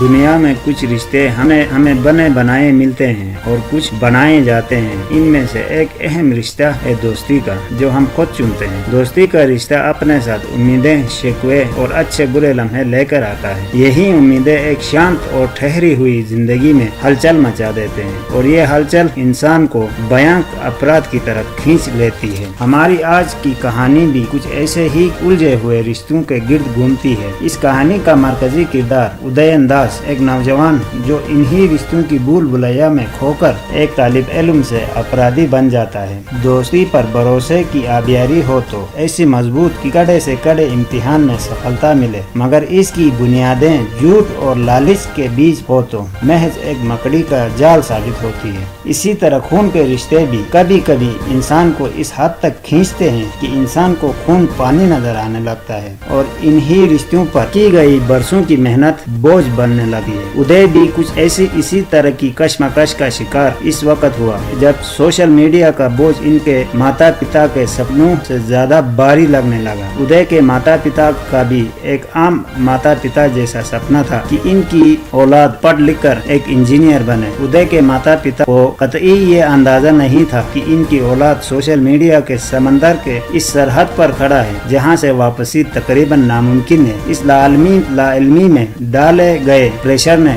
दुनिया में कुछ रिश्ते हमें बने बनाए मिलते हैं और कुछ बनाए जाते हैं। इनमें से एक अहम रिश्ता है दोस्ती का, जो हम खुद चुनते हैं। दोस्ती का रिश्ता अपने साथ उम्मीदें, शिकवे और अच्छे बुरे लम्हे लेकर आता है। यही उम्मीदें एक शांत और ठहरी हुई जिंदगी में हलचल मचा देते हैं और ये हलचल इंसान को भयानक अपराध की तरफ खींच लेती है। हमारी आज की कहानी भी कुछ ऐसे ही उलझे हुए रिश्तों के गिर्द घूमती है। इस कहानी का मरकजी किरदार उदयन दास, एक नौजवान जो इन्हीं रिश्तों की भूल भुलैया में खोकर एक तालिब इल्म से अपराधी बन जाता है। दोस्ती पर भरोसे की आबियारी हो तो ऐसी मजबूत कि कड़े से कड़े इम्तिहान में सफलता मिले, मगर इसकी बुनियादें झूठ और लालच के बीच हो तो महज एक मकड़ी का जाल साबित होती है। इसी तरह खून के रिश्ते भी कभी कभी इंसान को इस हद तक खींचते हैं कि इंसान को खून पानी नजर आने लगता है और इन्हीं रिश्तों पर की गई बरसों की मेहनत बोझ बनने लगी है। उदय भी कुछ इसी तरह की कश्मकश का शिकार इस वक्त हुआ जब सोशल मीडिया का बोझ इनके माता पिता के सपनों से ज्यादा भारी लगने लगा। उदय के माता पिता का भी एक आम माता पिता जैसा सपना था कि इनकी औलाद पढ़ लिख कर एक इंजीनियर बने। उदय के माता पिता को कतई ये अंदाजा नहीं था कि इनकी औलाद सोशल मीडिया के समंदर के इस सरहद पर खड़ा है जहाँ से वापसी तकरीबन नामुमकिन है। इस लाइल्मी में डाले गए प्रेशर ने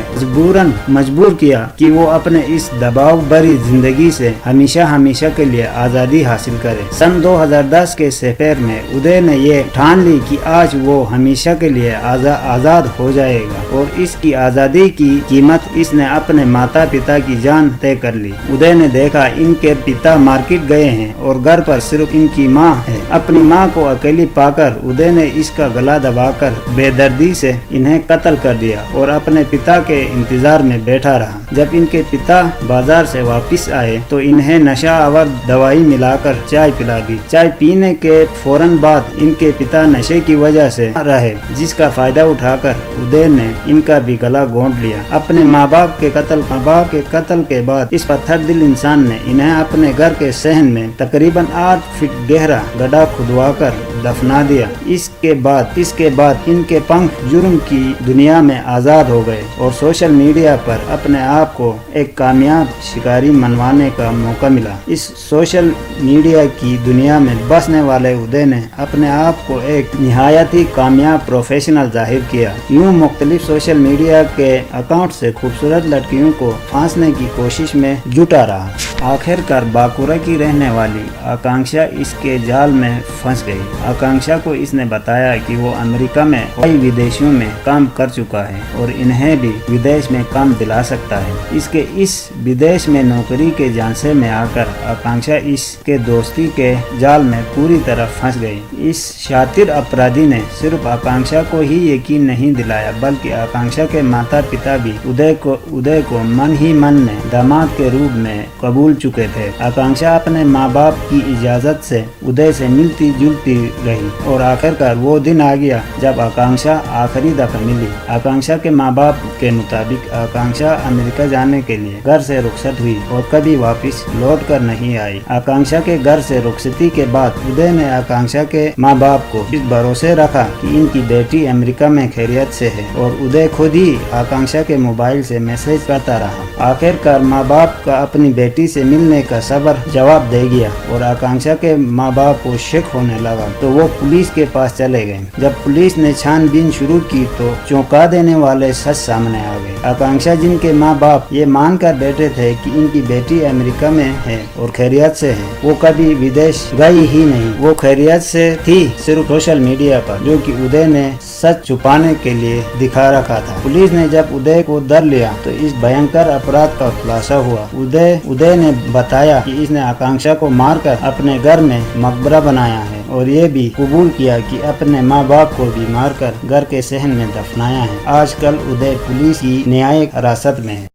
मजबूर किया कि वो अपने इस दबाव भरी जिंदगी से हमेशा के लिए आज़ादी हासिल करे। सन 2010 के सितंबर में उदय ने ये ठान ली कि आज वो हमेशा के लिए आज़ाद हो जाएगा और इसकी आज़ादी की कीमत इसने अपने माता पिता की जान तय कर ली। उदय ने देखा इनके पिता मार्केट गए हैं और घर पर सिर्फ इनकी माँ है। अपनी माँ को अकेली पाकर उदय ने इसका गला दबाकर बेदर्दी से इन्हें कत्ल कर दिया और अपने पिता के इंतजार में बैठा रहा। जब इनके पिता बाजार से वापस आए तो इन्हें नशा आवर दवाई मिलाकर चाय पिला दी। चाय पीने के फौरन बाद इनके पिता नशे की वजह से रहे, जिसका फायदा उठाकर उदय ने इनका भी गला घोंट लिया। अपने माँ बाप के कत्ल के बाद इस पत्थर दिल इंसान ने इन्हें अपने घर के सहन में तकरीबन 8 फीट गहरा गड्ढा खुदवाकर दफना दिया। इसके बाद इनके पंख जुर्म की दुनिया में आज़ाद हो गए और सोशल मीडिया पर अपने आप को एक कामयाब शिकारी मनवाने का मौका मिला। इस सोशल मीडिया की दुनिया में बसने वाले उदय ने अपने आप को एक निहायत ही कामयाब प्रोफेशनल जाहिर किया। यूं मुख्तलिफ सोशल मीडिया के अकाउंट से खूबसूरत लड़कियों को फांसने की कोशिश में जुटा रहा। आखिरकार बाकुरा की रहने वाली आकांक्षा इसके जाल में फंस गई। आकांक्षा को इसने बताया कि वो अमेरिका में कई विदेशियों में काम कर चुका है और इन्हें भी विदेश में काम दिला सकता है। इसके इस विदेश में नौकरी के झांसे में आकर आकांक्षा इसके दोस्ती के जाल में पूरी तरह फंस गई। इस शातिर अपराधी ने सिर्फ आकांक्षा को ही यकीन नहीं दिलाया, बल्कि आकांक्षा के माता पिता भी उदय को मन ही मन में दामाद के रूप में कबूल चुके थे। आकांक्षा अपने माँ बाप की इजाजत से उदय से मिलती जुलती रही और आखिरकार वो दिन आ गया जब आकांक्षा आखिरी दफा मिली। आकांक्षा के माँ बाप के मुताबिक आकांक्षा अमेरिका जाने के लिए घर से रुखसत हुई और कभी वापस लौट कर नहीं आई। आकांक्षा के घर से रुखसती के बाद उदय ने आकांक्षा के माँ बाप को इस भरोसे रखा कि इनकी बेटी अमेरिका में खैरियत से है और उदय खुद ही आकांक्षा के मोबाइल से मैसेज करता रहा। आखिरकार माँ बाप का अपनी बेटी से मिलने का सबर जवाब दे गया और आकांक्षा के माँ बाप को शक होने लगा तो वो पुलिस के पास चले गए। जब पुलिस ने छानबीन शुरू की तो चौंका देने वाले सच सामने आ गए। आकांक्षा जिनके माँ बाप ये मानकर बैठे थे कि इनकी बेटी अमेरिका में है और खैरियत से है, वो कभी विदेश गई ही नहीं। वो खैरियत से थी सिर्फ सोशल मीडिया पर, जो कि उदय ने सच छुपाने के लिए दिखा रखा था। पुलिस ने जब उदय को दर लिया तो इस भयंकर अपराध का खुलासा हुआ। उदय ने बताया कि इसने आकांक्षा को मारकर अपने घर में मकबरा बनाया है और ये भी कबूल किया कि अपने माँ बाप को भी मारकर घर के सहन में दफनाया है। आजकल उदय पुलिस की न्यायिक हिरासत में है।